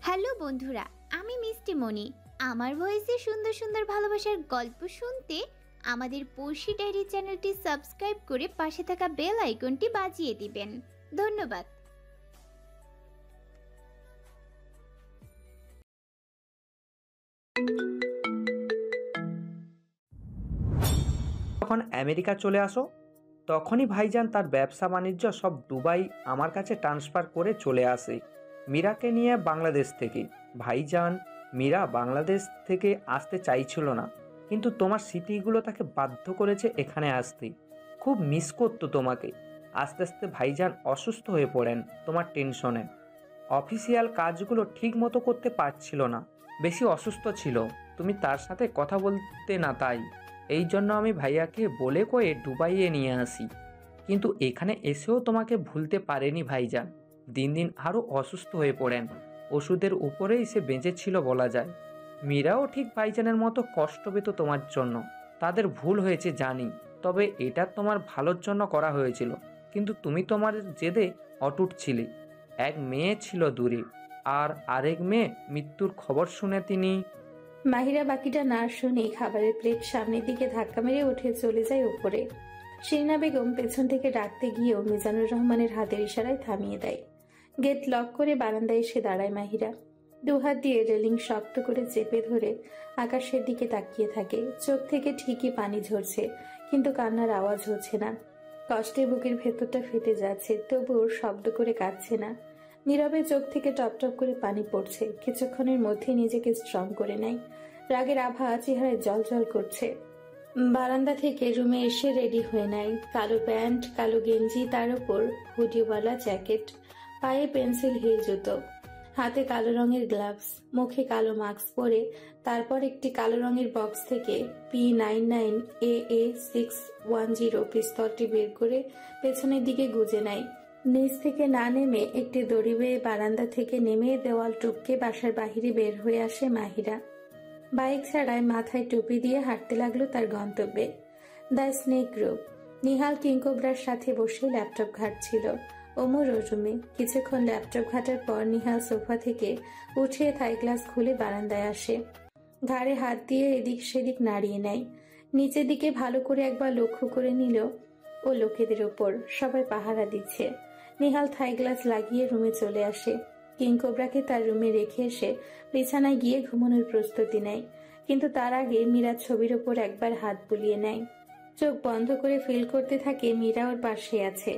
Hello বন্ধুরা, আমি মিষ্টি মনি। আমার ভয়েসে সুন্দর সুন্দর ভালোবাসার গল্প শুনতে আমাদের পড়শি ডায়েরি চ্যানেলটি সাবস্ক্রাইব করে পাশে থাকা বেল আইকনটি বাজিয়ে দিবেন। ধন্যবাদ। যখন আমেরিকা চলে আসো তখনই ভাইজান তার ব্যবসা বাণিজ্য সব দুবাই আমার কাছে ট্রান্সফার করে চলে আসে মীরাকে নিয়ে বাংলাদেশ থেকে। ভাইজান মীরা বাংলাদেশ থেকে আসতে চাইছিল না, কিন্তু তোমার স্মৃতিগুলো তাকে বাধ্য করেছে এখানে আসতে। খুব মিস করতো তোমাকে। আস্তে আস্তে ভাইজান অসুস্থ হয়ে পড়েন তোমার টেনশনে। অফিসিয়াল কাজগুলো ঠিক মতো করতে পারছিল না, বেশি অসুস্থ ছিল। তুমি তার সাথে কথা বলতে না, তাই এই জন্য আমি ভাইয়াকে বলে কয়ে দুবাইয়ে নিয়ে আসি। কিন্তু এখানে এসেও তোমাকে ভুলতে পারেনি ভাইজান। দিন দিন আরও অসুস্থ হয়ে পড়েন। ওষুধের উপরেই সে বেঁচেছিল বলা যায়। মীরাও ঠিক ভাইজানের মতো কষ্ট পেত তোমার জন্য। তাদের ভুল হয়েছে জানি, তবে এটা তোমার ভালোর জন্য করা হয়েছিল। কিন্তু তুমি তোমার জেদে অটুট ছিলে। এক মেয়ে ছিল দূরে, আর আরেক মেয়ে মৃত্যুর খবর শুনে তিনি। মাহিরা বাকিটা না শুনে খাবারের প্লেট সামনের দিকে ধাক্কা মেরে উঠে চলে যায় উপরে। শিরিনা বেগম পেছন থেকে ডাকতে গিয়েও মিজানুর রহমানের হাতের ইশারায় থামিয়ে দেয়। গেট লক করে বারান্দায় এসে দাঁড়ায় মাহিরা। দুহাত দিয়ে রেলিং শক্ত করে চেপে ধরে আকাশের দিকে তাকিয়ে থাকে। চোখ থেকে ঠিকই পানি ঝরছে, কিন্তু কান্নার আওয়াজ হচ্ছে না। কষ্টে বুকের ভেতরটা ফেটে যাচ্ছে, তবুও শব্দ করে কাঁদছে না। নীরবে চোখ থেকে টপ টপ করে পানি পড়ছে। কিছুক্ষণের মধ্যে নিজেকে স্ট্রং করে নেয়। রাগের আভা চেহারায় জল জল করছে। বারান্দা থেকে রুমে এসে রেডি হয়ে নেয়। কালো প্যান্ট, কালো গেঞ্জি, তার উপর হুডিওয়ালা জ্যাকেট, পায়ে পেন্সিল হিল জুতো, হাতে কালো রঙের গ্লাভস, মুখে কালো মাস্ক পরে তারপর একটি কালো রঙের বক্স থেকে P99AA610 পিস্তলটি বের করে পেছনের দিকে গুজে নেয়। নিচ থেকে না নেমে একটি দড়ি বেয়ে বারান্দা থেকে নেমে দেওয়াল টপকে বাসার বাহিরে বের হয়ে আসে মাহিরা। বাইক ছাড়ায় মাথায় টুপি দিয়ে হাঁটতে লাগলো তার গন্তব্যে, দ্য স্নেক গ্রুপ। নিহাল কিংকোবরার সাথে বসে ল্যাপটপ ঘাঁটছিল। ওমর রুমে। কিছুক্ষণ ল্যাপটপ ঘাটার পর নিহাল সোফা থেকে উঠে থাই গ্লাস খুলে বারান্দায় আসে। ঘাড়ে হাত দিয়ে এদিক সেদিক নাড়িয়ে নেয়। নিচের দিকে ভালো করে একবার লক্ষ্য করে নিল ও লোকেদের ওপর সবাই পাহারা দিচ্ছে। নিহাল থাই গ্লাস লাগিয়ে রুমে চলে আসে। কিংকোবরাকে তার রুমে রেখে এসে বিছানায় গিয়ে ঘুমানোর প্রস্তুতি নেয়, কিন্তু তার আগে মীরা ছবির ওপর একবার হাত বুলিয়ে নেয়। চোখ বন্ধ করে ফিল করতে থাকে মীরা ওর পাশে আছে।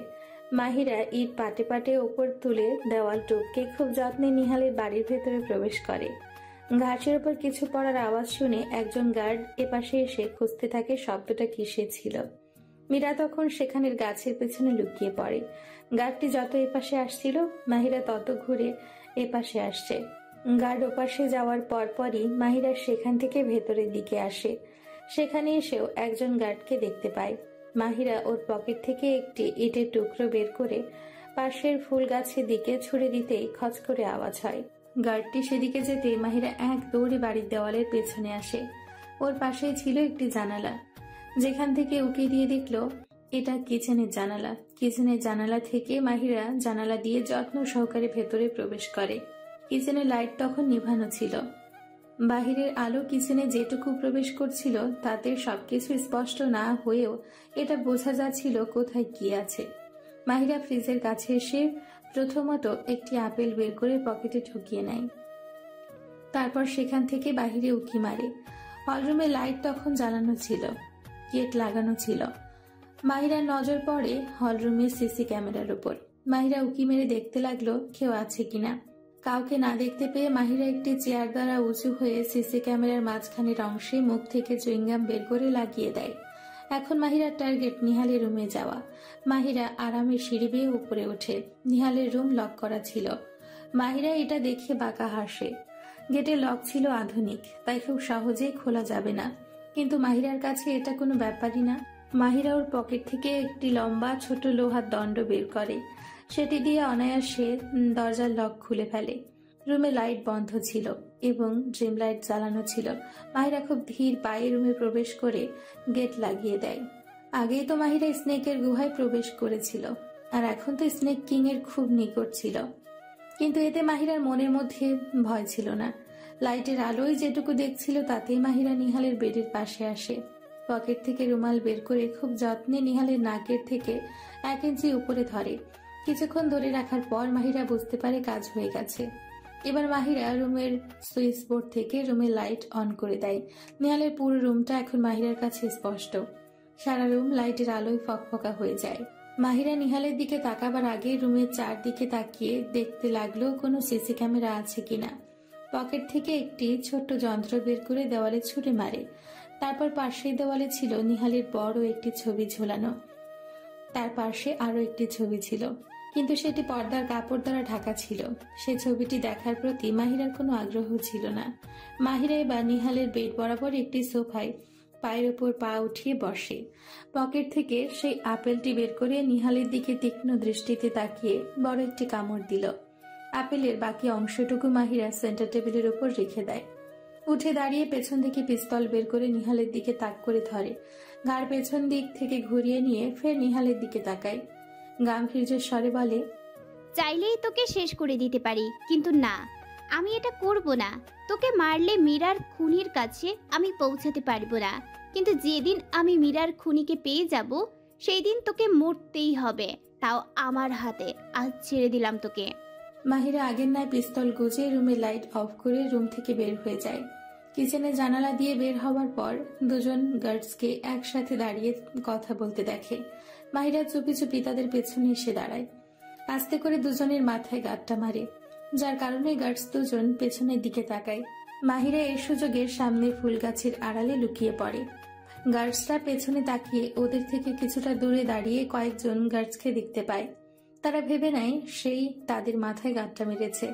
মাহিরা ইট পাটে পাটে ওপর তুলে দেওয়াল টপকে খুব যত্নে নিহালের বাড়ির ভেতরে প্রবেশ করে। ঘাসের ওপর কিছু পড়ার আওয়াজ শুনে একজন গার্ড এপাশে এসে খুঁজতে থাকে শব্দটা কিসে ছিল। মীরা তখন সেখানের গাছের পেছনে লুকিয়ে পড়ে। গার্ডটি যত এপাশে আসছিল মাহিরা তত ঘুরে এপাশে আসছে। গার্ড ওপাশে যাওয়ার পরপরই মাহিরা সেখান থেকে ভেতরের দিকে আসে। সেখানে এসেও একজন গার্ডকে দেখতে পায়। মাহিরা ওর পকেট থেকে একটি ইটের টুকরো বের করে পাশের ফুল গাছের দিকে ছুড়ে দিতেই খচ করে আওয়াজ হয়। গার্ডটি সেদিকে যেতে মাহিরা এক দৌড়ে বাড়ির দেওয়ালের পেছনে আসে। ওর পাশেই ছিল একটি জানালা, যেখান থেকে উকি দিয়ে দেখলো এটা কিচেনের জানালা। কিচেনের জানালা থেকে মাহিরা জানালা দিয়ে যত্ন সহকারে ভেতরে প্রবেশ করে। কিচেনের লাইট তখন নিভানো ছিল। বাহিরের আলো কিচেনে যেটুকু প্রবেশ করছিল তাতে সবকিছু স্পষ্ট না হয়েও এটা বোঝা যাচ্ছিল কোথায় কি আছে। মাহিরা ফ্রিজের কাছে এসে প্রথমত একটি আপেল বের করে পকেটে ঢুকিয়ে নেয়। তারপর সেখান থেকে বাহিরে উকি মারে। হলরুমে লাইট তখন জ্বালানো ছিল, গেট লাগানো ছিল। মাহিরার নজর পড়ে হলরুমের সিসি ক্যামেরার উপর। মাহিরা উকি মেরে দেখতে লাগলো কেউ আছে কিনা। কাউকে না দেখতে পেয়ে মাহিরা একটি চেয়ার দ্বারা উঁচু হয়ে সিসি ক্যামেরার মাঝখানের অংশে মুখ থেকে চুইংগাম বের করে লাগিয়ে দেয়। এখন মাহিরার টার্গেট নিহালের রুমে যাওয়া। মাহিরা আরামে সিঁড়ি বেয়ে উপরে ওঠে। নিহালের রুম লক করা ছিল। মাহিরা এটা দেখে বাঁকা হাসে। গেটে লক ছিল আধুনিক, তাই খুব সহজেই খোলা যাবে না, কিন্তু মাহিরার কাছে এটা কোনো ব্যাপারই না। মাহিরা ওর পকেট থেকে একটি লম্বা ছোট লোহার দণ্ড বের করে। সেটি দিয়ে অনায়াসে দরজার লক খুলে ফেলে। রুমে লাইট বন্ধ ছিল এবং ড্রিম লাইট জ্বালানো ছিল। মাহিরা খুব ধীর পায়ে রুমে প্রবেশ করে গেট লাগিয়ে দেয়। আগেই তো মাহিরা স্নেকের গুহায় প্রবেশ করেছিল, আর এখন তো স্নেক কিং এর খুব নিকট ছিল। কিন্তু এতে মাহিরার মনের মধ্যে ভয় ছিল না। লাইটের আলোয় যেটুকু দেখছিল তাতেই মাহিরা নিহালের বেডের পাশে আসে। পকেট থেকে রুমাল বের করে খুব যত্নে নিহালের নাকের থেকে 1 ইঞ্চি উপরে ধরে। কিছুক্ষণ ধরে রাখার পর মাহিরা বুঝতে পারে কাজ হয়ে গেছে। এবার মাহিরা রুমের সুইচ বোর্ড থেকে রুমের লাইট অন করে দেয়। নিহালের পুরো রুমটা এখন মাহিরার কাছে স্পষ্ট। সারা রুম লাইটের আলোয় ফকফকা হয়ে যায়। মাহিরা নিহালের দিকে তাকাবার আগে রুমের চারদিকে তাকিয়ে দেখতে লাগলো কোনো সিসি ক্যামেরা আছে কিনা। পকেট থেকে একটি ছোট্ট যন্ত্র বের করে দেওয়ালে ছুঁড়ে মারে। তারপর পাশের দেওয়ালে ছিল নিহালের বড় একটি ছবি ঝোলানো। তার পাশে আরো একটি ছবি ছিল, কিন্তু সেটি পর্দার কাপড় দ্বারা ঢাকা ছিল। সে ছবিটি দেখার প্রতি মাহিরার কোনো আগ্রহ ছিল না। মাহিরা এবার নিহালের বেড বরাবর একটি সোফায় পায়ের উপর পা উঠিয়ে বসে। পকেট থেকে সেই আপেলটি বের করে নিহালের দিকে তীক্ষ্ণ দৃষ্টিতে তাকিয়ে বড় একটি কামড় দিল। আপেলের বাকি অংশটুকু মাহিরা সেন্টার টেবিলের উপর রেখে দেয়। উঠে দাঁড়িয়ে পেছন থেকে পিস্তল বের করে নিহালের দিকে তাক করে ধরে। ঘাড় পেছন দিক থেকে ঘুরিয়ে নিয়ে ফের নিহালের দিকে তাকায়। গাম্ভীর্যের স্বরে বলে, চাইলেই তোকে শেষ করে দিতে পারি, কিন্তু না, আমি এটা করব না। তোকে মারলে মীরার খুনির কাছে আমি পৌঁছাতে পারবো না, কিন্তু যেদিন আমি মীরার খুনিকে পেয়ে যাব সেই দিন তোকে মরতেই হবে, তাও আমার হাতে। আজ ছেড়ে দিলাম তোকে। মাহিরা আগের ন্যায় পিস্তল গুজে রুমের লাইট অফ করে রুম থেকে বের হয়ে যায়। কিচেনে জানালা দিয়ে বের হওয়ার পর দুজন গার্ডসকে একসাথে দাঁড়িয়ে কথা বলতে দেখে। মাহিরা চুপি চুপি তাদের পেছনে এসে দাঁড়ায়। আস্তে করে দুজনের মাথায় গাঁটটা মারে, যার কারণে গার্ডস দুজন পেছনের দিকে তাকায়। মাহিরা এর সুযোগে সামনে ফুল গাছের আড়ালে লুকিয়ে পড়ে। গার্ডসরা পেছনে তাকিয়ে ওদের থেকে কিছুটা দূরে দাঁড়িয়ে কয়েকজন গার্ডসকে দেখতে পায়। তারা ভেবে নেয় সেই তাদের মাথায় গাঁটটা মেরেছে।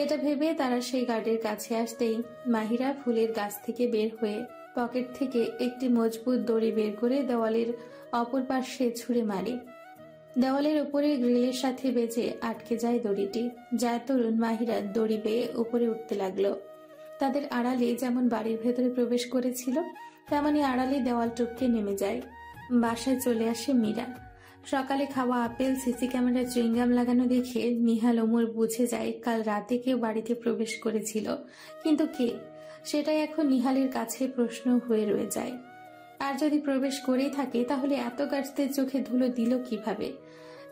এটা ভেবে তারা সেই গার্ডের কাছে আসতেই মাহিরা ফুলের গাছ থেকে বের হয়ে পকেট থেকে একটি মজবুত দড়ি বের করে দেওয়ালের অপর পাশে ছুঁড়ে মারে। দেওয়ালের উপরে গ্রিলের সাথে বেজে আটকে যায় দড়িটি, যার দরুন মাহিরা দড়ি বেয়ে উপরে উঠতে লাগলো। তাদের আড়ালে যেমন বাড়ির ভেতরে প্রবেশ করেছিল তেমনি আড়ালে দেওয়াল টপকে নেমে যায়। বাসায় চলে আসে মীরা। সকালে খাওয়া আপেল, সিসি ক্যামেরা, চুইংগাম লাগানো দেখে নিহাল ওমর বুঝে যায় কাল রাতে কেউ বাড়িতে প্রবেশ করেছিল, কিন্তু কে, সেটাই এখন নিহালের কাছে প্রশ্ন হয়ে রয়ে যায়। আর যদি প্রবেশ করেই থাকে তাহলে এত গাছদের চোখে ধুলো দিল কিভাবে?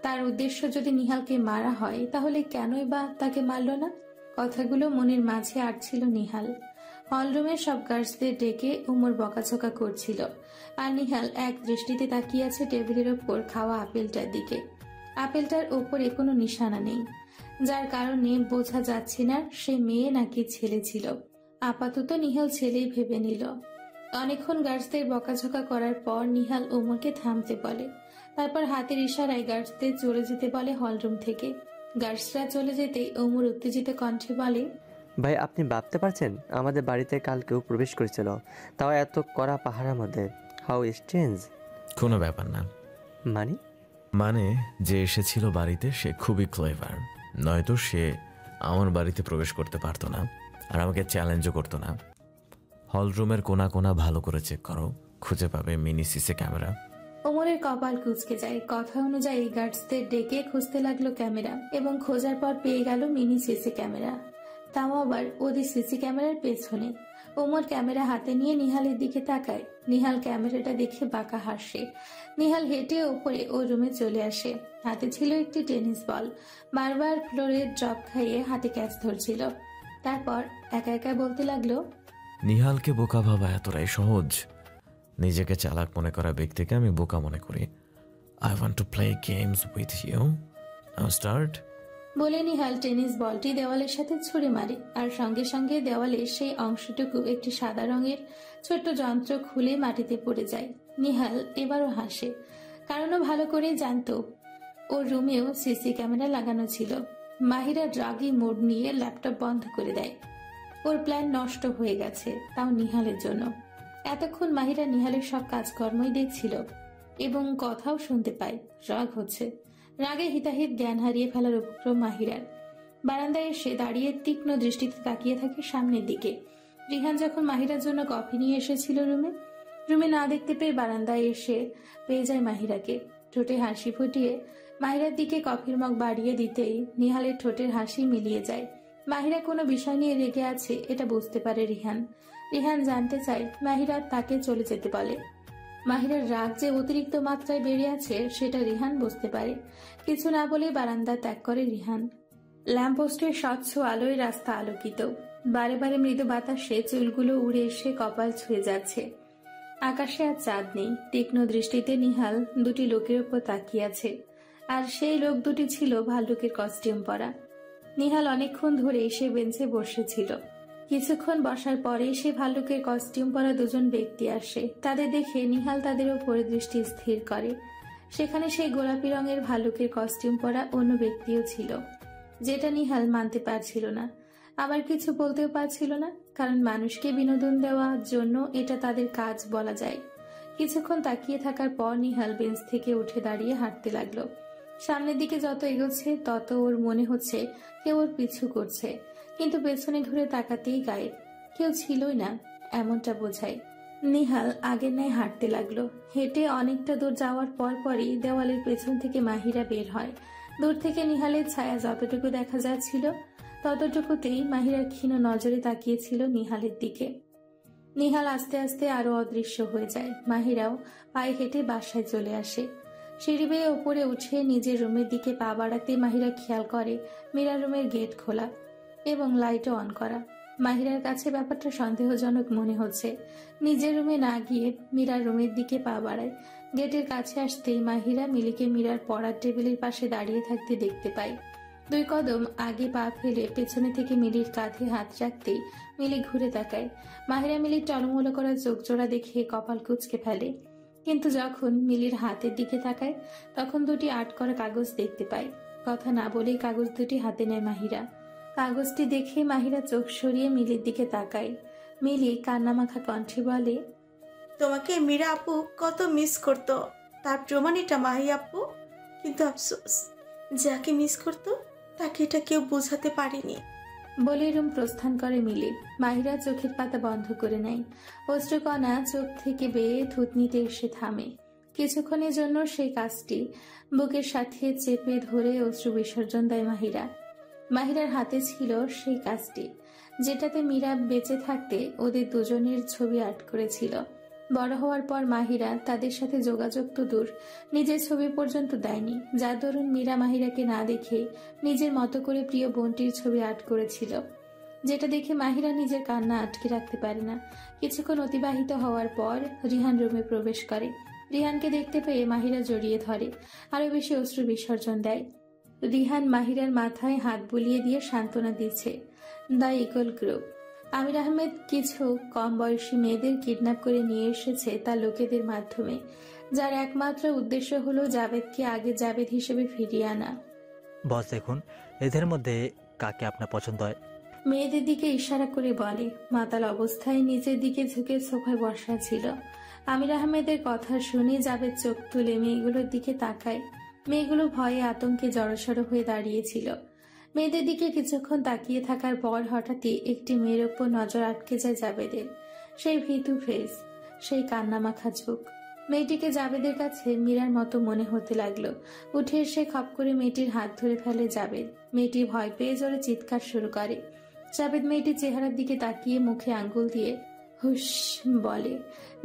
তার উদ্দেশ্য যদি নিহালকে মারা হয় তাহলে কেনই বা তাকে মারল না? কথাগুলো মনের মাঝে আটছিল নিহাল। হলরুমের সব গার্ডসদের ডেকে উমর বকাঝকা করছিল, আর নিহাল এক দৃষ্টিতে তাকিয়ে আছে টেবিলের ওপর খাওয়া আপেলটার দিকে। আপেলটার ওপরে কোনো নিশানা নেই, যার কারণে বোঝা যাচ্ছে না সে মেয়ে নাকি ছেলে ছিল। আপাতত নিহাল ছেলেই ভেবে নিল। অনেকক্ষণ গার্ডসদের বকাঝকা করার পর নিহাল ওমরকে থামতে বলে। তারপর হাতের ইশারায় গার্ডসদের চলে যেতে বলে হলরুম থেকে। গার্ডসরা চলে যেতেই ওমর উত্তেজিত কণ্ঠে বলে, ভাই, আপনি ভাবতে পারছেন আমাদের বাড়িতে কাল কেউ প্রবেশ করেছিল, তাও এত কড়া পাহারার মধ্যে। How strange. কোনো ব্যাপার না। মানে যে এসেছিল বাড়িতে সে খুবই ক্লেভার, নয়তো সে আমার বাড়িতে প্রবেশ করতে পারতো না, আর আমাকে চ্যালেঞ্জও করতো না। হলরুমের কোনা কোনা ভালো করে চেক করো, খুঁজে পাবে মিনি সিসি ক্যামেরা। ওমরের কপাল কুঁচকে যায়। কথা অনুযায়ী গার্ডসদের ডেকে খুঁজতে লাগলো ক্যামেরা, এবং খোঁজার পর পেয়ে গেল মিনি সিসি ক্যামেরা, তাও আবার ওদের সিসি ক্যামেরার পেছনে। ওমর ক্যামেরা হাতে নিয়ে নিহালের দিকে তাকায়। নিহাল ক্যামেরাটা দেখে বাঁকা হাসে। নিহাল হেঁটে ওপরে ও রুমে চলে আসে। হাতে ছিল একটি টেনিস বল। বারবার ফ্লোরে ড্রপ খাইয়ে হাতে ক্যাচ ধরছিল। তারপর একা একা বলতে লাগলো, নিহালকে বোকা ভাবা এতটাই সহজ? নিজেকে চালাক মনে করা ব্যক্তিকে আমি বোকা মনে করি। I want to play games with you. Now start. বলে নিহাল টেনিস বলটি দেওয়ালের সাথে ছুঁড়ে মারে, আর সঙ্গে সঙ্গে দেওয়ালের সেই অংশটুকু একটি সাদা রঙের ছোট্ট যন্ত্র খুলে মাটিতে পড়ে যায়। নিহাল এবারও হাসে, কারণ ও ভালো করে জানতো ওর রুমেও সিসি ক্যামেরা লাগানো ছিল। মাহিরা ড্রাগি মোড নিয়ে ল্যাপটপ বন্ধ করে দেয়। ওর প্ল্যান নষ্ট হয়ে গেছে, তাও নিহালের জন্য। এতক্ষণ মাহিরা নিহালের সব কাজকর্মই দেখছিল এবং কথাও শুনতে পায়। রাগ হচ্ছে। রাগে হিতাহিত জ্ঞান হারিয়ে ফেলার উপক্রম মাহিরার। বারান্দায় এসে দাঁড়িয়ে তীক্ষ্ণ দৃষ্টিতে তাকিয়ে থাকে সামনের দিকে। রিহান যখন মাহিরার জন্য কফি নিয়ে এসেছিল রুমে না দেখতে পেয়ে বারান্দায় এসে পেয়ে যায় মাহিরাকে। ঠোঁটে হাসি ফুটিয়ে মাহিরার দিকে কফির মগ বাড়িয়ে দিতেই নিহালের ঠোঁটের হাসি মিলিয়ে যায়। মাহিরা কোনো বিষয় নিয়ে রেগে আছে এটা বুঝতে পারে রিহান। রিহান জানতে চায় মাহিরা তাকে চলে যেতে বলে। মাহিরার রাগ যে অতিরিক্ত মাত্রায় বেড়ে আছে সেটা রিহান বুঝতে পারে। কিছু না বলে বারান্দা ত্যাগ করে রিহান। ল্যাম্পপোস্টের স্বচ্ছ আলোয় রাস্তা আলোকিত। বারে বারে মৃদু বাতাসে চুলগুলো উড়ে এসে কপাল ছুঁয়ে যাচ্ছে। আকাশে আর চাঁদ নেই। তীক্ষ্ণ দৃষ্টিতে নিহাল দুটি লোকের উপর তাকিয়ে আছে, আর সেই লোক দুটি ছিল ভাল্লুকের কস্টিউম পরা। নিহাল অনেকক্ষণ ধরে সে বেঞ্চে বসেছিল। কিছুক্ষণ বসার পরেই সে ভাল্লুকের কস্টিউম পরা দুজন ব্যক্তি আসে। তাদের দেখে নিহাল তাদের উপরে দৃষ্টি স্থির করে। সেখানে সেই গোলাপি রঙের ভাল্লুকের কস্টিউম পরা অন্য ব্যক্তিও ছিল, যেটা নিহাল মানতে পারছিল না, আবার কিছু বলতেও পারছিল না, কারণ মানুষকে বিনোদন দেওয়ার জন্য এটা তাদের কাজ বলা যায়। কিছুক্ষণ তাকিয়ে থাকার পর নিহাল বেঞ্চ থেকে উঠে দাঁড়িয়ে হাঁটতে লাগলো। সামনের দিকে যত এগোচ্ছে তত ওর মনে হচ্ছে কেউ ওর পিছু করছে, কিন্তু পেছনে ঘুরে তাকাতেই গায়ে কেউ ছিলই না এমনটা বোঝায়। নিহাল আগের ন্যায় হাঁটতে লাগলো। হেঁটে অনেকটা দূর যাওয়ার পরই দেওয়ালের পেছন থেকে মাহিরা বের হয়। দূর থেকে নিহালের ছায়া যতটুকু দেখা যাচ্ছিল ততটুকুতেই মাহিরার ক্ষীণ নজরে তাকিয়েছিল নিহালের দিকে। নিহাল আস্তে আস্তে আরো অদৃশ্য হয়ে যায়। মাহিরাও পায়ে হেঁটে বাসায় চলে আসে। সিঁড়ি বেয়ে উপরে উঠে নিজের রুমের দিকে পা বাড়াতে মাহিরা খেয়াল করে মীরার রুমের গেট খোলা এবং লাইটও অন করা। মাহিরার কাছে ব্যাপারটা সন্দেহজনক মনে হচ্ছে। নিজের রুমে না গিয়ে মীরার রুমের দিকে পা বাড়ায়। গেটের কাছে আসতেই মাহিরা মিলিকে মীরার পড়ার টেবিলের পাশে দাঁড়িয়ে থাকতে দেখতে পায়। 2 কদম আগে পা ফেলে পেছনে থেকে মিলির কাঁধে হাত রাখতেই মিলি ঘুরে তাকায়। মাহিরা মিলির টলমলো করা চোখ জোড়া দেখে কপাল কুঁচকে ফেলে, কিন্তু যখন মিলির হাতের দিকে তাকায় তখন 2টি আর্ট করা কাগজ দেখতে পায়। কথা না বলেই কাগজ 2টি হাতে নেয় মাহিরা। কাগজটি দেখে মাহিরা চোখ সরিয়ে মিলির দিকে তাকায়। মিলি কান্নামাখা কণ্ঠে বলে, তোমাকে মীরা আপু কত মিস করতো, তার প্রমাণ এটা মাহি আপু। কিন্তু আফসোস, যাকে মিস করতো তাকে এটা কেউ বোঝাতে পারেনি। বলে রুম প্রস্থান করে মিলি। মাহিরা চোখের পাতা বন্ধ করে নেয়। অশ্রুকণা চোখ থেকে বেয়ে থুতনিতে এসে থামে। কিছুক্ষণের জন্য সেই কাজটি বুকের সাথে চেপে ধরে অশ্রু বিসর্জন দেয় মাহিরা। মাহিরার হাতে ছিল সেই কাজটি, যেটাতে মীরা বেঁচে থাকতে ওদের দুজনের ছবি আর্ট করেছিল। বড় হওয়ার পর মাহিরা তাদের সাথে যোগাযোগ তো দূর, নিজের ছবি পর্যন্ত দেয়নি, যার দরুন মীরা মাহিরাকে না দেখে নিজের মতো করে প্রিয় বোনটির ছবি আর্ট করেছিল, যেটা দেখে মাহিরা নিজের কান্না আটকে রাখতে পারে না। কিছুক্ষণ অতিবাহিত হওয়ার পর রিহান রুমে প্রবেশ করে। রিহানকে দেখতে পেয়ে মাহিরা জড়িয়ে ধরে, আরো বেশি অশ্রু বিসর্জন দেয়। রিহান মাহিরার মাথায় হাত বুলিয়ে দিয়ে সান্ত্বনা দিচ্ছে। The eagle group. Amir Ahmed কিছু কম বয়সী মেয়েদের কিডন্যাপ করে নিয়ে এসেছে তার লোকেদের মাধ্যমে, যার একমাত্র উদ্দেশ্য হলো জাভেদকে আগে জাভেদ হিসেবে ফিরিয়ে আনা। বস দেখুন, এদের মধ্যে কাকে আপনার পছন্দ হয়? মেয়েদের দিকে ইশারা করে বলে। মাতাল অবস্থায় নিচের দিকে ঝুঁকে সোফায় বসা ছিল। আমির আহমেদের কথা শুনে জাভেদ চোখ তুলে মেয়েগুলোর দিকে তাকায়। মেয়েগুলো ভয়ে আতঙ্কে জড়সড় হয়ে দাঁড়িয়েছিল। মেয়েদের দিকে কিছুক্ষণ তাকিয়ে থাকার পর হঠাৎই একটি মেয়ের ওপর নজর আটকে যায় জাভেদের। সেই ভীতু ফেস, সেই কান্নামাখা চোখ। মেয়েটিকে জাভেদের কাছে মীরার মতো মনে হতে লাগলো। উঠে এসে খপ করে মেয়েটির হাত ধরে ফেলে জাভেদ। মেয়েটি ভয় পেয়ে জোরে চিৎকার শুরু করে। জাভেদ মেয়েটির চেহারার দিকে তাকিয়ে মুখে আঙ্গুল দিয়ে হুশ বলে।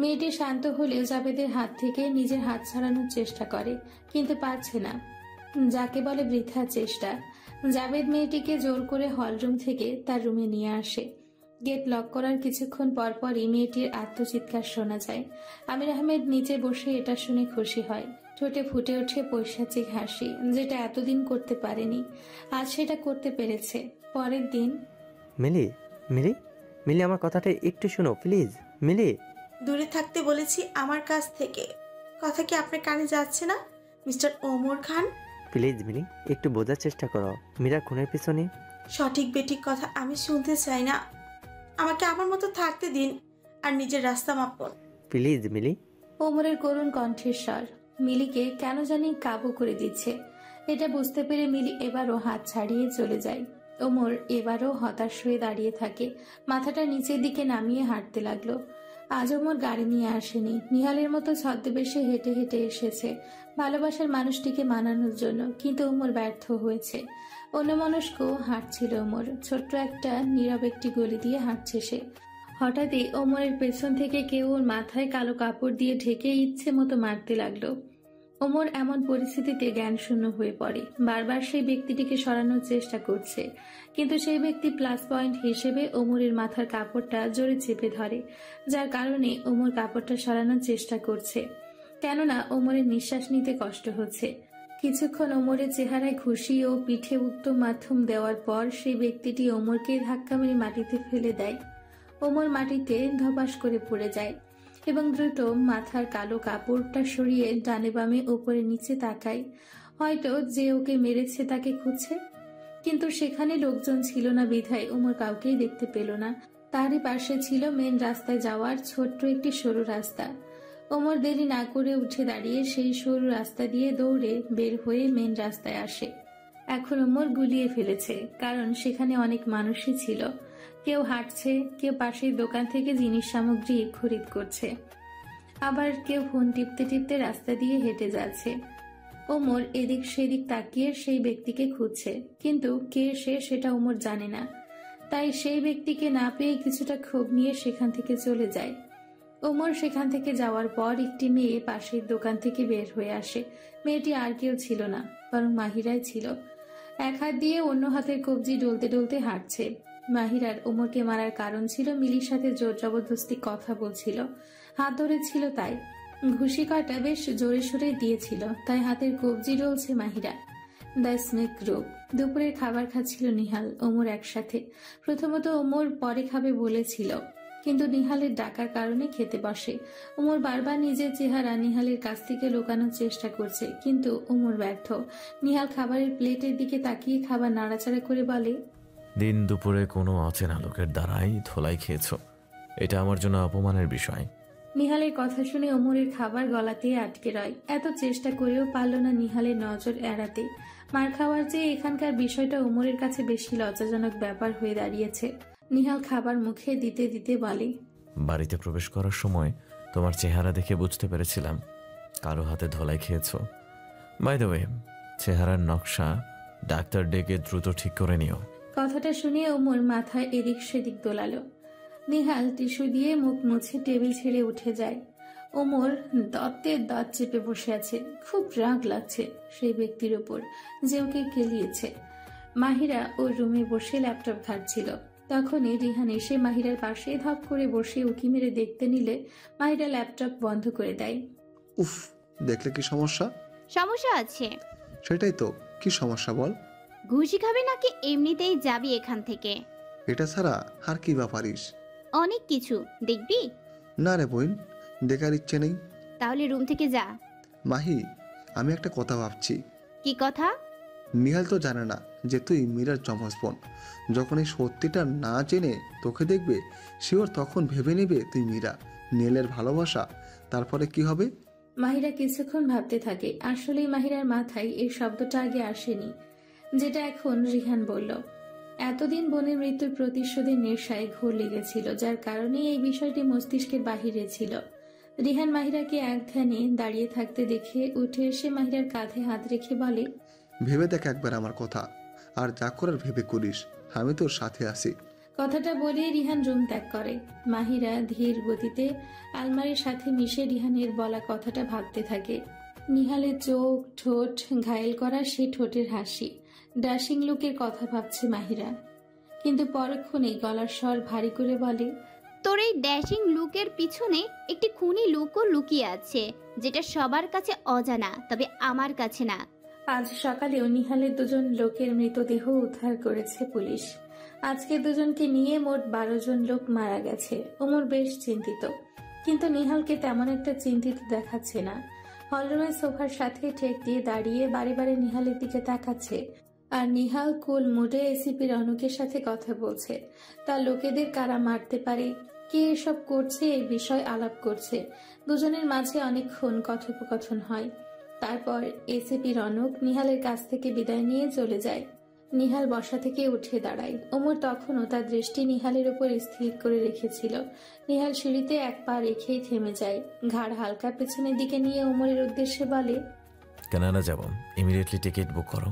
মেয়েটি শান্ত হলেও জাভেদের হাত থেকে নিজের হাত ছাড়ানোর চেষ্টা করে, কিন্তু পারছে না, যাকে বলে বৃথা চেষ্টা। জাভেদ মেয়েটিকে জোর করে হলরুম থেকে তার রুমে নিয়ে আসে। গেট লক করার কিছুক্ষণ পরপরই মেয়েটির আত্মচিৎকার শোনা যায়। আমির আহমেদ নিচে বসে এটা শুনে খুশি হয়। ঠোঁটে ফুটে ওঠে পৈশাচিক হাসি, যেটা এতদিন করতে পারেনি, আজ সেটা করতে পেরেছে। পরের দিন। মিলি মিলি মিলি আমার কথাটা একটু শোনো প্লিজ। মিলি, দূরে থাকতে বলেছি আমার কাছ থেকে। কথা কি আপনার কানে যাচ্ছে না মিস্টার ওমর খান? প্লিজ মিলি, একটু বোঝার চেষ্টা করো। মীরা খুনের পিছনে। সঠিক বেঠিক কথা আমি শুনতে চাই না, আমাকে আমার মতো থাকতে দিন আর নিজের রাস্তা মাপুন। প্লিজ মিলি। ওমরের করুণ কণ্ঠের স্বর মিলিকে কেন জানি কাবু করে দিচ্ছে। এটা বুঝতে পেরে মিলি এবারও হাত ছাড়িয়ে চলে যায়। ওমর এবারও হতাশ হয়ে দাঁড়িয়ে থাকে, মাথাটা নিচের দিকে নামিয়ে হাঁটতে লাগলো। আজ ওমর গাড়ি নিয়ে আসেনি, নিহালের মতো ছদ্মবেশে হেঁটে হেঁটে এসেছে ভালোবাসার মানুষটিকে মানানোর জন্য, কিন্তু ওমর ব্যর্থ হয়েছে। অন্যমনস্ক হাঁটছিল ওমর, ছোট্ট একটা নীরব একটি গলি দিয়ে হাঁটছে সে। হঠাৎই ওমরের পেছন থেকে কেউ ওর মাথায় কালো কাপড় দিয়ে ঢেকে ইচ্ছে মতো মারতে লাগলো। ওমর এমন পরিস্থিতিতে জ্ঞানশূন্য হয়ে পড়ে, বারবার সেই ব্যক্তিটিকে সরানোর চেষ্টা করছে, কিন্তু সেই ব্যক্তি প্লাস পয়েন্ট হিসেবে ওমরের মাথার কাপড়টা জোরে চেপে ধরে, যার কারণে ওমর কাপড়টা সরানোর চেষ্টা করছে, কেননা ওমরের নিঃশ্বাস নিতে কষ্ট হচ্ছে। কিছুক্ষণ ওমরের চেহারায় ঘুষি ও পিঠে উত্তম মাধ্যম দেওয়ার পর সেই ব্যক্তিটি ওমরকে ধাক্কা মেরে মাটিতে ফেলে দেয়। ওমর মাটিতে ধপাস করে পড়ে যায় এবং দ্রুত মাথার কালো কাপড়টা সরিয়ে ডানে বামে উপরে নিচে তাকায়, হয়তো যে ওকে মেরেছে তাকে খুঁজছে। কিন্তু সেখানে লোকজন ছিল না বিধায় ওমর কাউকেই দেখতে পেল না। তারই পাশে ছিল মেন রাস্তায় যাওয়ার ছোট্ট একটি সরু রাস্তা। ওমর দেরি না করে উঠে দাঁড়িয়ে সেই সরু রাস্তা দিয়ে দৌড়ে বের হয়ে মেন রাস্তায় আসে। এখন ওমর গুলিয়ে ফেলেছে, কারণ সেখানে অনেক মানুষই ছিল। কেউ হাঁটছে, কেউ পাশের দোকান থেকে জিনিস সামগ্রী খরিদ করছে, আবার কেউ ফোন টিপতে টিপতে রাস্তা দিয়ে হেঁটে যাচ্ছে। ওমর এদিক সেদিক তাকিয়ে সেই ব্যক্তিকে খুঁজছে, কিন্তু কে সে সেটা ওমর জানে না। তাই সেই ব্যক্তিকে না পেয়ে কিছুটা ক্ষোভ নিয়ে সেখান থেকে চলে যায়। ওমর সেখান থেকে যাওয়ার পর একটি মেয়ে পাশের দোকান থেকে বের হয়ে আসে। মেয়েটি আর কেউ ছিল না, বরং মাহিরাই ছিল। এক হাত দিয়ে অন্য হাতের কবজি ডলতে ডলতে হাঁটছে। মাহিরার ওমরকে মারার কারণ ছিল মিলির সাথে জোর জবরদস্তি কথা বলছিল, হাত ধরেছিল, তাই ঘুষি কয়টা বেশ জোরে সোরে দিয়েছিল, তাই হাতের কবজি ডলছে মাহিরা। The snake group. দুপুরের খাবার খাচ্ছিল নিহাল ওমর একসাথে। প্রথমত ওমর পরে খাবে বলেছিল, কিন্তু নিহালের ডাকার কারণে খেতে বসে। ওমর বারবার নিজের চেহারা নিহালের কাছ থেকে লুকানোর চেষ্টা করছে, কিন্তু ওমর ব্যর্থ। নিহাল খাবারের প্লেটের দিকে তাকিয়ে খাবার নাড়াচাড়া করে বলে, দিন দুপুরে কোনো অচেনা লোকের দ্বারাই ধোলাই খেয়েছ, এটা আমার জন্য অপমানের বিষয়। নিহালের কথা শুনে ওমরের খাবার গলাতে আটকে রয়। এত চেষ্টা করেও পারল না নিহালের নজর এড়াতে। মার খাওয়ার চেয়ে এখানকার বিষয়টা ওমরের কাছে বেশি লজ্জাজনক ব্যাপার হয়ে দাঁড়িয়েছে। নিহাল খাবার মুখে দিতে দিতে বলে, বাড়িতে প্রবেশ করার সময় তোমার চেহারা দেখে বুঝতে পেরেছিলাম কারো হাতে ধোলাই খেয়েছ। বাই দ্য ওয়ে, চেহারার নকশা ডাক্তার ডেকে দ্রুত ঠিক করে নিও। কথাটা শুনে ওমর মাথায় এদিক সেদিক দোলালো। নিহাল টিস্যু দিয়ে মুখ মুছে টেবিল ছেড়ে উঠে যায়। ওমর দত্তের দাঁত চেপে বসে আছে। খুব রাগ লাগছে সেই ব্যক্তির উপর যে ওকে কেলিয়েছে। মাহিরা ওর রুমে বসে ল্যাপটপ ঘাঁটছিল। তখনই রিহান এসে মাহিরার পাশে ধপ করে বসে উকি মেরে দেখতে নিলে মাহিরা ল্যাপটপ বন্ধ করে দেয়। উফ, দেখলে কি সমস্যা? সমস্যা আছে। সেটাই তো, কি সমস্যা বল? ঘুষি খাবি নাকি এমনিতেই যাবি এখান থেকে? এটা ছাড়া আর কি বা পারিস? অনেক কিছু দেখবি। না রে বোন, দেখার ইচ্ছে নেই। তাহলে রুম থেকে যা। মাহি, আমি একটা কথা ভাবছি। কি কথা? নিহাল তো জানে না যে তুই মীরার যমজ বোন। যখন এই সত্যিটা না জেনে তোকে দেখবে, শিওর তখন ভেবে নেবে তুই মীরা, নীলের ভালোবাসা। তারপরে কি হবে? মাহিরা কিছুক্ষণ ভাবতে থাকে। আসলেই মাহিরার মাথায় এই শব্দটা আগে আসেনি, যেটা এখন রিহান বলল। এতদিন বোনের মৃত্যুর প্রতিশোধের নেশায় ঘোর লেগেছিল, যার কারণে এই বিষয়টি মস্তিষ্কের বাহিরে ছিল। রিহান মাহিরাকে এক ধ্যানে দাঁড়িয়ে থাকতে দেখে উঠে এসে মাহিরার কাঁধে হাত রেখে বলে, ভেবে দেখ একবার আমার কথা, আর যা করার ভেবে করিস, আমি তোর সাথে আছি। কথাটা বলে রিহান রুম ত্যাগ করে। মাহিরা ধীর গতিতে আলমারির সাথে মিশে রিহানের বলা কথাটা ভাবতে থাকে। নিহালের চোখ, ঠোঁট ঘায়েল করা সেই ঠোঁটের হাসি, ড্যাশিং লুকের কথা ভাবছে মাহিরা। কিন্তু পরক্ষণেই গলার স্বর ভারী করে বলে, তোর এই ড্যাশিং লুকের পিছনে একটি খুনি লুকও লুকিয়ে আছে, যেটা সবার কাছে অজানা, তবে আমার কাছে না। আজ সকালেও নিহালের দুজন লোকের মৃতদেহ উদ্ধার করেছে পুলিশ। আজকে দুজনকে নিয়ে মোট 12 জন লোক মারা গেছে। ওমর বেশ চিন্তিত, কিন্তু নিহালকে তেমন একটা চিন্তিত দেখাচ্ছে না। হলরুমের সোফার সাথে ঠেক দিয়ে দাঁড়িয়ে বারে বারে নিহালের দিকে তাকাচ্ছে, আর নিহাল কুল মুডে এসিপি রনকের সাথে কথা বলছে। তার লোকেদের কারা মারতে পারে, কে এসব করছে এই বিষয় আলাপ করছে। দুজনের মাঝে অনেকক্ষণ কথোপকথন হয়। তারপর এসিপি রনক নিহালের কাছ থেকে বিদায় নিয়ে চলে যায়। নিহাল বসা থেকে উঠে দাঁড়ায়। ওমর তখনও তার দৃষ্টি নিহালের উপর স্থির করে রেখেছিল। নিহাল সিঁড়িতে এক পা রেখেই থেমে যায়। ঘাড় হালকা পেছনের দিকে নিয়ে ওমরের উদ্দেশ্যে বলে, কানাডা যাব, ইমিডিয়েটলি টিকিট বুক করো।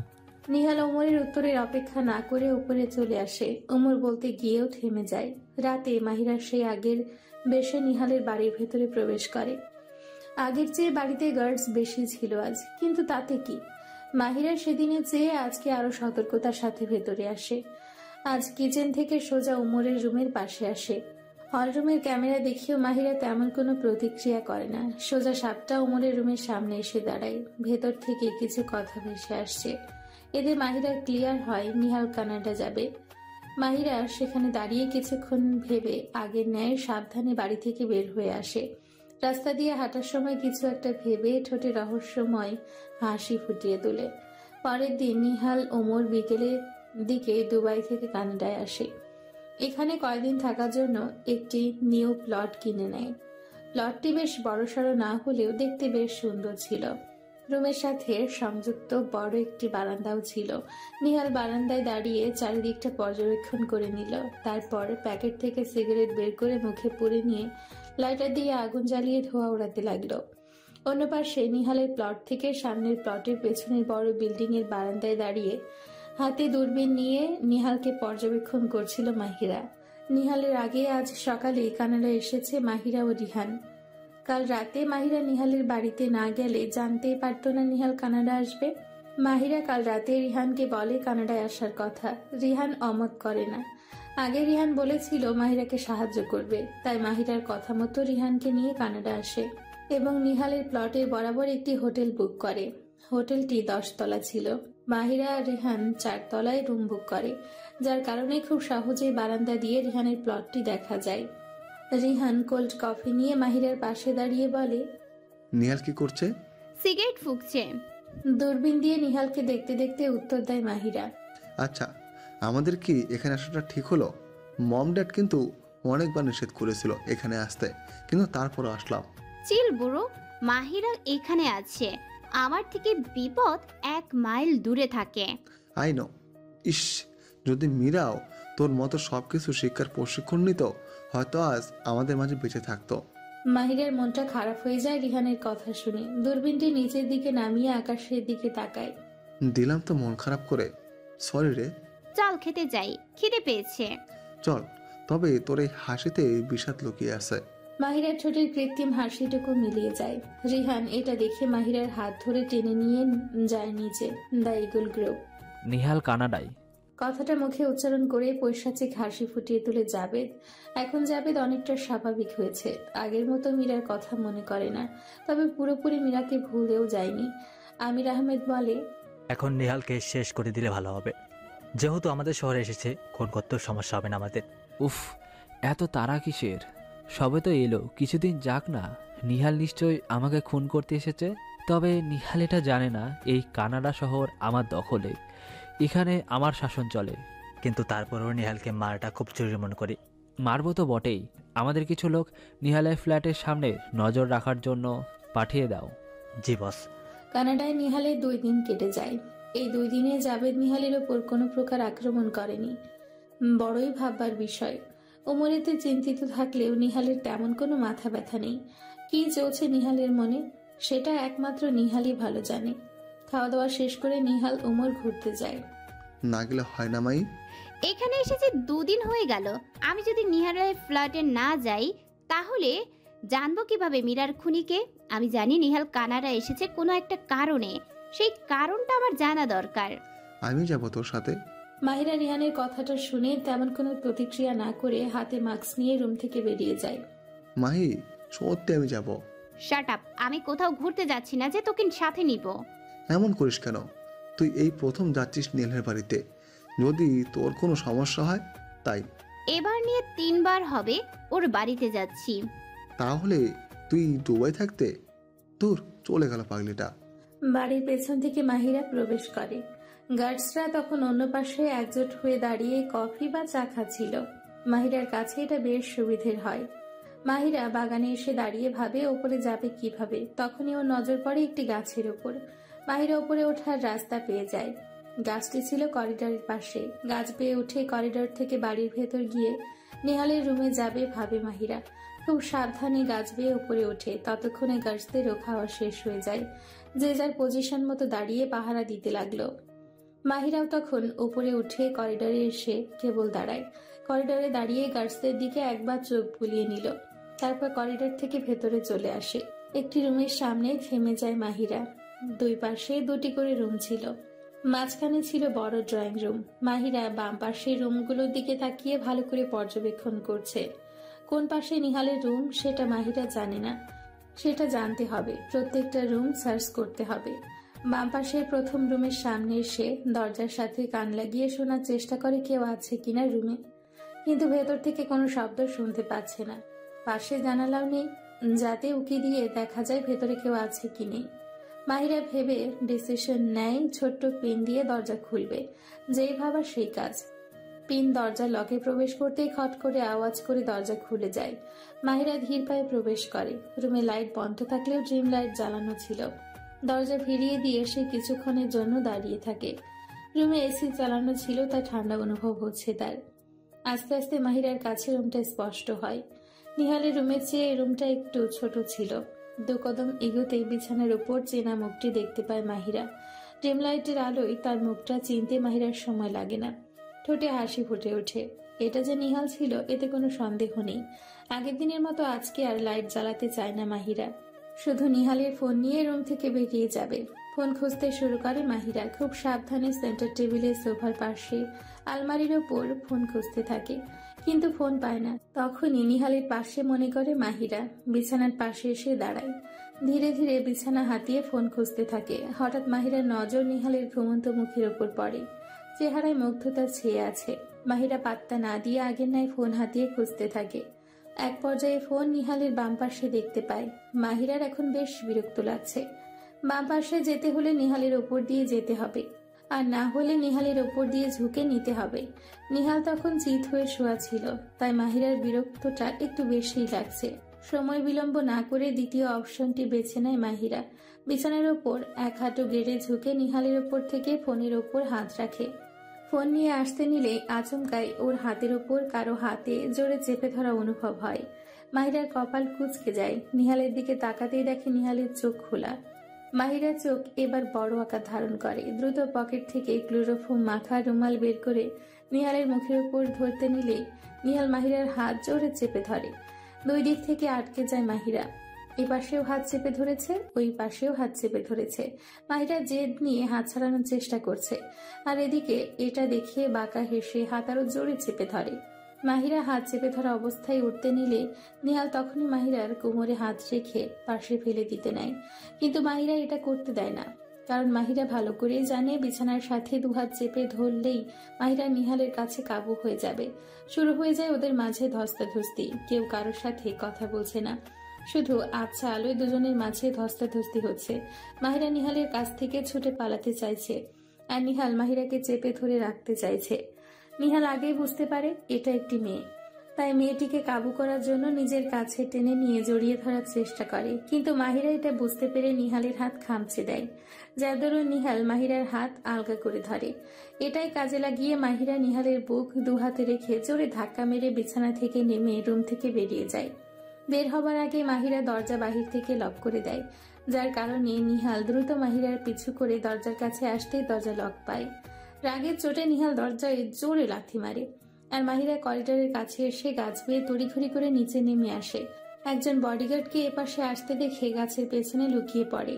নিহাল ওমরের উত্তরের অপেক্ষা না করে উপরে চলে আসে। ওমর বলতে গিয়েও থেমে যায়। রাতে মাহিরা সেই আগের বেশে নিহালের বাড়ির ভেতরে প্রবেশ করে। আগের চেয়ে বাড়িতে গার্ডস বেশি ছিল আজ, কিন্তু তাতে কি? মাহিরা সেদিনের চেয়ে আজকে আরো সতর্কতার সাথে ভেতরে আসে। আজ কিচেন থেকে সোজা ওমরের রুমের পাশে আসে। হলরুমের ক্যামেরা দেখিয়েও মাহিরা তেমন কোনো প্রতিক্রিয়া করে না। সোজা সাপটা ওমরের রুমের সামনে এসে দাঁড়ায়। ভেতর থেকে কিছু কথা ভেসে আসছে। এতে মাহিরা ক্লিয়ার হয় নিহাল কানাডা যাবে। মাহিরা সেখানে দাঁড়িয়ে কিছুক্ষণ ভেবে আগের ন্যায় সাবধানে বাড়ি থেকে বের হয়ে আসে। রাস্তা দিয়ে হাঁটার সময় কিছু একটা ভেবে ঠোঁটে রহস্যময় হাসি ফুটিয়ে তোলে। পরের দিন নিহাল ওমর বিকেলের দিকে দুবাই থেকে কানাডায় আসে। এখানে কয়েকদিন থাকার জন্য একটি নিউ প্লট কিনে নেয়। প্লটটি বেশ বড়সড় না হলেও দেখতে বেশ সুন্দর ছিল। রুমের সাথে সংযুক্ত বড় একটি বারান্দাও ছিল। নিহাল বারান্দায় দাঁড়িয়ে চারিদিকটা পর্যবেক্ষণ করে নিল। তারপর প্যাকেট থেকে সিগারেট বের করে মুখে পুরে নিয়ে লাইটার দিয়ে আগুন জ্বালিয়ে ধোঁয়া ওড়াতে লাগলো। অন্য পাশে নিহালের প্লট থেকে সামনের প্লটের পেছনের বড় বিল্ডিং এর বারান্দায় দাঁড়িয়ে হাতে দূরবীন নিয়ে নিহালকে পর্যবেক্ষণ করছিল মাহিরা। নিহালের আগে আজ সকালে কানাডা এসেছে মাহিরা ও রিহান। কাল রাতে মাহিরা নিহালের বাড়িতে না গেলে জানতেই পারত না নিহাল কানাডা আসবে। মাহিরা কাল রাতে রিহানকে বলে কানাডায় আসার কথা। রিহান অমত করে না। আগে রিহান বলেছিল মাহিরাকে সাহায্য করবে, তাই মাহিরার কথা মতো রিহানকে নিয়ে কানাডা আসে এবং নিহালের প্লটে বরাবর একটি হোটেল বুক করে। হোটেলটি 10 তলা ছিল। মাহিরা আর রিহান 4 তলায় রুম বুক করে, যার কারণে খুব সহজেই বারান্দা দিয়ে রিহানের প্লটটি দেখা যায়। রিহান কোল্ড কফি নিয়ে মাহিরার পাশে দাঁড়িয়ে বলে, নিহাল কি করছে? সিগারেট ফুঁকছে। দূরবীন দিয়ে নিহালকে দেখতে দেখতে উত্তর দেয় মাহিরা। আচ্ছা, আমাদের কি এখানে আসাটা ঠিক হলো? মম ড্যাড কিন্তু অনেকবার নিষেধ করেছিল এখানে আসতে, কিন্তু তারপর আসলাম। চিল বুড়ো, মাহিরা এখানে আছে। আমার থেকে বিপদ 1 মাইল দূরে থাকে। I know. ইস, যদি মীরাও তোর মতো সবকিছু শিক্ষার প্রশিক্ষণ নিত, হয়তো আজ আমাদের মাঝে বেঁচে থাকতো। মাহিরার মনটা খারাপ হয়ে যায় রিহানের কথা শুনে। দূরবীনটি নিচের দিকে নামিয়ে আকাশের দিকে তাকায়। দিলাম তো মন খারাপ করে, সরি রে। চল খেতে যাই, খিদে পেয়েছে। চল, তবে তোর এই হাসিতে বিষাদ লুকিয়ে আছে। মাহিরার ঠোঁটের কৃত্রিম হাসিটুকু মিলিয়ে যায়। রিহান এটা দেখে মাহিরার হাত ধরে টেনে নিয়ে যায় নিচে। The eagle group. নিহাল কানাডায়। কথাটা মুখে উচ্চারণ করে পৈশাচিক হাসি ফুটিয়ে তুলে জাবেদ। এখন জাবেদ অনেকটা স্বাভাবিক হয়েছে। আগের মতো মীরার কথা মনে করে না, তবে পুরোপুরি মীরাকে ভুলেও যায়নি। আমির আহমেদ বলে, এখন নিহালকে শেষ করে দিলে ভালো হবে। যেহেতু আমাদের শহরে এসেছে, খুন করতেও সমস্যা হবে না আমাদের। উফ, এত তারা কিসের? সবে তো এলো, কিছুদিন যাক না। নিহাল নিশ্চয়ই আমাকে খুন করতে এসেছে। তবে নিহাল এটা জানে না এই কানাডা শহর আমার দখলে, এখানে আমার শাসন চলে। কিন্তু তারপরেও নিহালকে মারাটা খুব জরুরি মনে করি। মারবো তো বটেই। আমাদের কিছু লোক নিহালের ফ্ল্যাটের সামনে নজর রাখার জন্য পাঠিয়ে দাও। জি বস। কানাডায় নিহালের 2 দিন কেটে যায়। এই 2 দিনে জাবেদ নিহালের ওপর কোনো প্রকার আক্রমণ করেনি। বড়ই ভাববার বিষয়। ওমরেতে চিন্তিত থাকলেও নিহালের তেমন কোনো মাথা ব্যথা নেই। কি চলছে নিহালের মনে, সেটা একমাত্র নিহালই ভালো জানে। খাওয়া দাওয়া শেষ করে নিহাল ওমর ঘুরতে যায়। না গেলে হয় না মাই? এখানে এসেছে 2 দিন হয়ে গেল। আমি যদি নিহালের ফ্ল্যাটে না যাই তাহলে জানবো কিভাবে মীরার খুনিকে? আমি জানি নিহাল কানাডা এসেছে কোনো একটা কারণে। সেই কারণটা আমার জানা দরকার। আমি যাব তোর সাথে। মাহিরা রিহানের কথাটা শুনে তেমন কোনো প্রতিক্রিয়া না করে হাতে মাস্ক নিয়ে রুম থেকে বেরিয়ে যায়। মাহি, সত্যি আমি যাব। শাট আপ, আমি কোথাও ঘুরতে যাচ্ছি না যে তোকে সাথে নিব। এমন করিস কেন? তুই এই প্রথম যাচ্ছিস নীলের বাড়িতে, যদি তোর কোনো সমস্যা হয় তাই। এবার নিয়ে 3 বার হবে ওর বাড়িতে যাচ্ছি। তাহলে তুই দুবাই থাকতে? তোর চলে গেল পাগলিটা। বাড়ির পেছন থেকে মাহিরা প্রবেশ করে। গার্ডসরা তখন অন্য পাশে একজোট হয়ে দাঁড়িয়ে কফি বা চা খাচ্ছিল। মাহিরার কাছে এটা বেশ সুবিধের হয়। মাহিরা বাগানে এসে দাঁড়িয়ে ভাবে ওপরে যাবে কিভাবে। তখনই ওর নজর পড়ে একটি গাছের ওপর। মাহিরা ওপরে ওঠার রাস্তা পেয়ে যায়। গাছটি ছিল করিডোরের পাশে। গাছ বেয়ে উঠে করিডোর থেকে বাড়ির ভেতর গিয়ে নেহালের রুমে যাবে ভাবে মাহিরা। খুব সাবধানে গাছ বেয়ে উপরে ওঠে। ততক্ষণে গাছদেরও খাওয়া শেষ হয়ে যায়। যে যার পজিশন মতো দাঁড়িয়ে পাহারা দিতে লাগলো। মাহিরাও তখন উপরে উঠে করিডোরে এসে কেবল দাঁড়ায়। করিডোরে দাঁড়িয়ে গার্ডসদের দিকে একবার চোখ বুলিয়ে নিল। তারপর করিডোর থেকে ভেতরে চলে আসে। একটি রুমের সামনে থেমে যায় মাহিরা। দুই পাশে দুটি করে রুম ছিল। মাঝখানে ছিল বড় ড্রয়িং রুম। মাহিরা বাম পাশের রুমগুলোর দিকে তাকিয়ে ভালো করে পর্যবেক্ষণ করছে। কোন পাশে নিহালের রুম সেটা মাহিরা জানে না। সেটা জানতে হবে। প্রত্যেকটা রুম সার্চ করতে হবে। বাম পাশের প্রথম রুমের সামনে এসে দরজার সাথে কান লাগিয়ে শোনার চেষ্টা করে কেউ আছে কিনা রুমে, কিন্তু ভেতর থেকে কোনো শব্দ শুনতে পাচ্ছে না। পাশে জানালাও নেই, যাতে উকি দিয়ে দেখা যায় ভেতরে কেউ আছে কি নেই। মাহিরা ভেবে ডিসিশন নেয় ছোট্ট পিন দিয়ে দরজা খুলবে। যেই ভাবা সেই কাজ। পিন দরজা লকে প্রবেশ করতেই খট করে আওয়াজ করে দরজা খুলে যায়। মাহিরা ধীর পায়ে প্রবেশ করে। রুমে লাইট বন্ধ থাকলেও ড্রিম লাইট জ্বালানো ছিল। দরজা ফিরিয়ে দিয়ে সে কিছুক্ষণের জন্য দাঁড়িয়ে থাকে। রুমে এসি চালানো ছিল, তাই ঠান্ডা অনুভব হচ্ছে তার। আস্তে আস্তে মাহিরার কাছে রুমটা স্পষ্ট হয়। নিহালের রুমের চেয়ে এই রুমটা একটু ছোট ছিল। 2 কদম এগোতেই বিছানার উপর চেনা মুখটি দেখতে পায় মাহিরা। ড্রিম লাইটের আলোয় তার মুখটা চিনতে মাহিরার সময় লাগে না। ঠোঁটে হাসি ফুটে ওঠে। এটা যে নিহাল ছিল এতে কোনো সন্দেহ নেই। আগের দিনের মতো আজকে আর লাইট জ্বালাতে চায় না মাহিরা। শুধু নিহালের ফোন নিয়ে রুম থেকে বেরিয়ে যাবে। ফোন খুঁজতে শুরু করে মাহিরা। খুব সাবধানে সেন্টার টেবিলের সোফার পাশে আলমারির ওপর ফোন খুঁজতে থাকে, কিন্তু ফোন পায় না। তখনই নিহালের পাশে মনে করে মাহিরা। বিছানার পাশে এসে দাঁড়ায়। ধীরে ধীরে বিছানা হাতিয়ে ফোন খুঁজতে থাকে। হঠাৎ মাহিরার নজর নিহালের ঘুমন্ত মুখের ওপর পড়ে। চেহারায় মুগ্ধতা ছেয়ে আছে। মাহিরা পাত্তা না দিয়ে আগের ন্যায় ফোন হাতিয়ে খুঁজতে থাকে। এক পর্যায়ে ফোন নিহালের বাম পাশে দেখতে পায়। মাহিরার এখন বেশ বিরক্ত লাগছে। বাম পাশে যেতে হলে নিহালের ওপর দিয়ে যেতে হবে, আর না হলে নিহালের ওপর দিয়ে ঝুঁকে নিতে হবে। নিহাল তখন চিত হয়ে শোয়া ছিল, তাই মাহিরার বিরক্তটা একটু বেশিই লাগছে। সময় বিলম্ব না করে দ্বিতীয় অপশনটি বেছে নেয় মাহিরা। বিছানার ওপর এক হাঁটু গেড়ে ঝুঁকে নিহালের ওপর থেকে ফোনের ওপর হাত রাখে। ফোন নিয়ে আসতে নিলে আচমকাই ওর হাতের ওপর কারো হাতে জোরে চেপে ধরা অনুভব হয়। মাহিরার কপাল কুঁচকে যায়। নিহালের দিকে তাকাতেই দেখে নিহালের চোখ খোলা। মাহিরার চোখ এবার বড় আকার ধারণ করে। দ্রুত পকেট থেকে ক্লোরোফর্ম মাখা রুমাল বের করে নিহালের মুখের উপর ধরতে নিলে নিহাল মাহিরার হাত জোরে চেপে ধরে। 2 দিক থেকে আটকে যায় মাহিরা। এই পাশেও হাত চেপে ধরেছে, ওই পাশেও হাত চেপে ধরেছে। মাহিরা জেদ নিয়ে হাত ছাড়ানোর চেষ্টা করছে, আর এদিকে এটা দেখে বাঁকা হেসে হাত আরো জোরে চেপে ধরে। মাহিরা হাত চেপে ধরা অবস্থায় উঠতে নিলে নিহাল তখনই মাহিরার কোমরে হাত রেখে পাশে ফেলে দিতে নেয়, কিন্তু মাহিরা এটা করতে দেয় না। কারণ মাহিরা ভালো করেই জানে বিছানার সাথে 2 হাত চেপে ধরলেই মাহিরা নিহালের কাছে কাবু হয়ে যাবে। শুরু হয়ে যায় ওদের মাঝে ধস্তাধস্তি। কেউ কারোর সাথে কথা বলছে না, শুধু আবছা আলোয় দুজনের মাঝে ধস্তাধস্তি হচ্ছে। মাহিরা নিহালের কাছ থেকে ছুটে পালাতে চাইছে, আর নিহাল মাহিরাকে চেপে ধরে রাখতে চাইছে। নিহাল আগেই বুঝতে পারে এটা একটি মেয়ে, তাই মেয়েটিকে কাবু করার জন্য নিজের কাছে টেনে নিয়ে জড়িয়ে ধরার চেষ্টা করে। কিন্তু মাহিরা এটা বুঝতে পেরে নিহালের হাত খামচে দেয়, যার দরুন নিহাল মাহিরার হাত আলগা করে ধরে। এটাই কাজে লাগিয়ে মাহিরা নিহালের বুক 2 হাতে রেখে জোরে ধাক্কা মেরে বিছানা থেকে নেমে রুম থেকে বেরিয়ে যায়। বের হবার আগে মাহিরা দরজা বাহির থেকে লক করে দেয়, যার কারণে নিহাল দ্রুত মাহিরার পিছু করে দরজার কাছে আসতেই দরজা লক পায়। রাগের চোটে নিহাল দরজায় জোরে লাথি মারে, আর মাহিরা করিডোরের কাছে এসে গাছ বেয়ে তড়িঘড়ি করে নিচে নেমে আসে। একজন বডিগার্ডকে এপাশে আসতে দেখে গাছের পেছনে লুকিয়ে পড়ে।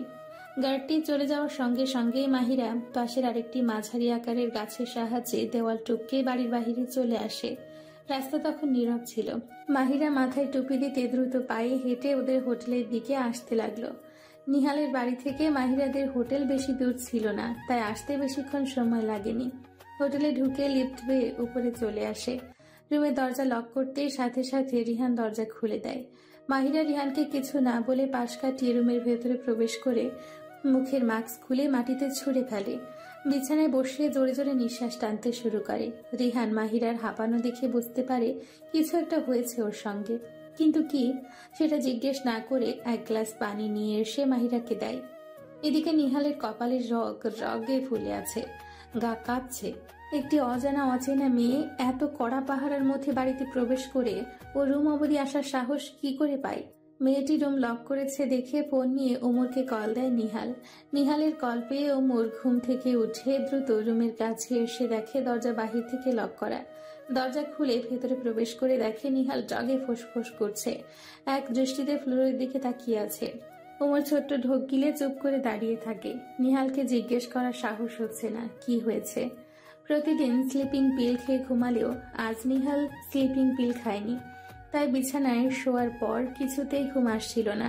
গার্ডটি চলে যাওয়ার সঙ্গে সঙ্গে মাহিরা পাশের আরেকটি মাঝারি আকারের গাছের সাহায্যে দেওয়াল টপকে বাড়ির বাহিরে চলে আসে। রাস্তা তখন নীরব ছিল। মাহিরা মাথায় টুপি দিতে দ্রুত পায়ে হেঁটে ওদের হোটেলের দিকে আসতে লাগলো। নিহালের বাড়ি থেকে মাহিরাদের হোটেল বেশি দূর ছিল না, তাই আসতে বেশিক্ষণ সময় লাগেনি। হোটেলে ঢুকে লিফট বেয়ে উপরে চলে আসে। রুমে দরজা লক করতেই সাথে সাথে রিহান দরজা খুলে দেয়। মাহিরা রিহানকে কিছু না বলে পাশ কাটিয়ে রুমের ভেতরে প্রবেশ করে মুখের মাস্ক খুলে মাটিতে ছুঁড়ে ফেলে। বিছানায় বসে জোরে জোরে নিঃশ্বাস টানতে শুরু করে। রিহান মাহিরার হাঁপানো দেখে বুঝতে পারে কিছু একটা হয়েছে ওর সঙ্গে, কিন্তু কি সেটা জিজ্ঞেস না করে 1 গ্লাস পানি নিয়ে এসে মাহিরাকে দেয়। এদিকে নিহালের কপালের রগে ফুলে আছে। গা কাঁপছে। একটি অজানা অচেনা মেয়ে এত কড়া পাহারার মধ্যে বাড়িতে প্রবেশ করে ও রুম অবধি আসার সাহস কি করে পায়? মেয়েটি রুম লক করেছে দেখে ফোন নিয়ে ওমরকে কল দেয় নিহাল। নিহালের কল পেয়ে ওমর ঘুম থেকে উঠে দ্রুত রুমের কাছে এসে দেখে দরজা বাহির থেকে লক করা। দরজা খুলে ভেতরে প্রবেশ করে দেখে নিহাল ড্রাগে ফোঁস করছে, এক দৃষ্টিতে ফ্লোরের দিকে তাকিয়ে আছে। ওমর ছোট্ট ঢোক গিলে চুপ করে দাঁড়িয়ে থাকে। নিহালকে জিজ্ঞেস করার সাহস হচ্ছে না কি হয়েছে। প্রতিদিন স্লিপিং পিল খেয়ে ঘুমালেও আজ নিহাল স্লিপিং পিল খায়নি, তাই বিছানায় শোয়ার পর কিছুতেই ঘুম আসছিল না।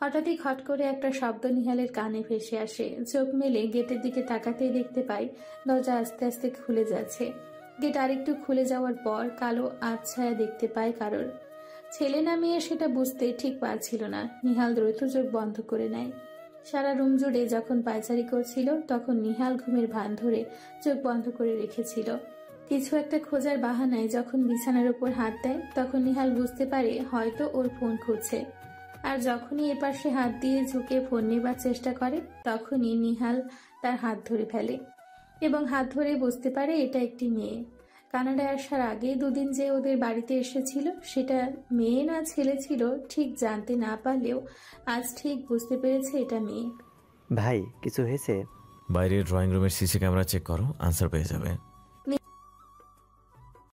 হঠাৎই খট করে একটা শব্দ নিহালের কানে ভেসে আসে। চোখ মেলে গেটের দিকে তাকাতেই দেখতে পাই দরজা আস্তে আস্তে খুলে যাচ্ছে। গেট আরেকটু খুলে যাওয়ার পর কালো আবছায়া দেখতে পায় কারোর। ছেলে না মেয়ে সেটা বুঝতে ঠিক পারছিল না। নিহাল দ্রুত চোখ বন্ধ করে নেয়। সারা রুম জুড়ে যখন পায়চারি করছিল তখন নিহাল ঘুমের ভান ধরে চোখ বন্ধ করে রেখেছিল। কিছু একটা খোঁজার বাহানায় যখন বিছানার উপর হাত দেয় তখন নিহাল বুঝতে পারে হয়তো ওর ফোন খুঁজছে। আর যখনই এপাশে হাত দিয়ে ঝুঁকে ফোন নেবার চেষ্টা করে তখনই নিহাল তার হাত ধরে ফেলে এবং হাত ধরে বুঝতে পারে এটা একটি মেয়ে। কানাডায় আসার আগে দুদিন যে ওদের বাড়িতে এসেছিল সেটা মেয়ে না ছেলে ছিল ঠিক জানতে না পারলেও আজ ঠিক বুঝতে পেরেছে এটা মেয়ে। ভাই কিছু হয়েছে? বাইরের ড্রয়িং রুমের সিসি ক্যামেরা চেক করো, আনসার পেয়ে যাবে।